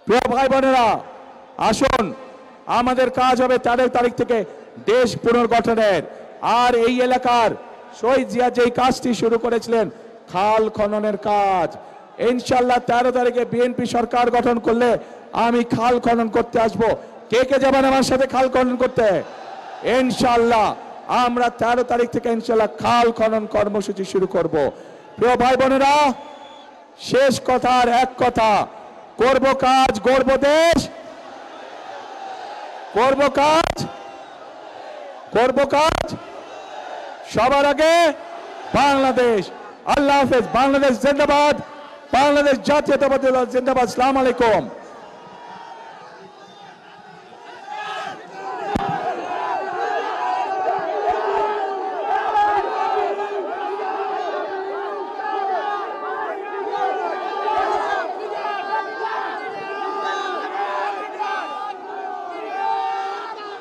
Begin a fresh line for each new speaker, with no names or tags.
প্রিয় ভাই বোনেরা, আসুন আমাদের কাজ হবে 13 তারিখ থেকে দেশ পুনর্গঠনের। আর এই এলাকার শহীদ জিয়া যেই কাজটি শুরু করেছিলেন খাল খননের কাজ, ইনশাল্লাহ 13 তারিখে বিএনপি সরকার গঠন করলে আমি খাল খনন করতে আসব। কে কে যাবেন আমার সাথে খাল খনন করতে? ইনশাল্লাহ আমরা 13 তারিখ থেকে ইনশাল্লাহ খাল খনন কর্মসূচি শুরু করব। প্রিয় ভাই বোনেরা, শেষ কথার এক কথা, করব কাজ গড়ব দেশ, করব কাজ সবার আগে বাংলাদেশ। আল্লাহ হাফেজ। বাংলাদেশ জিন্দাবাদ, বাংলাদেশ জাতীয়তাবাদী দল জিন্দাবাদ। আসসালামু আলাইকুম।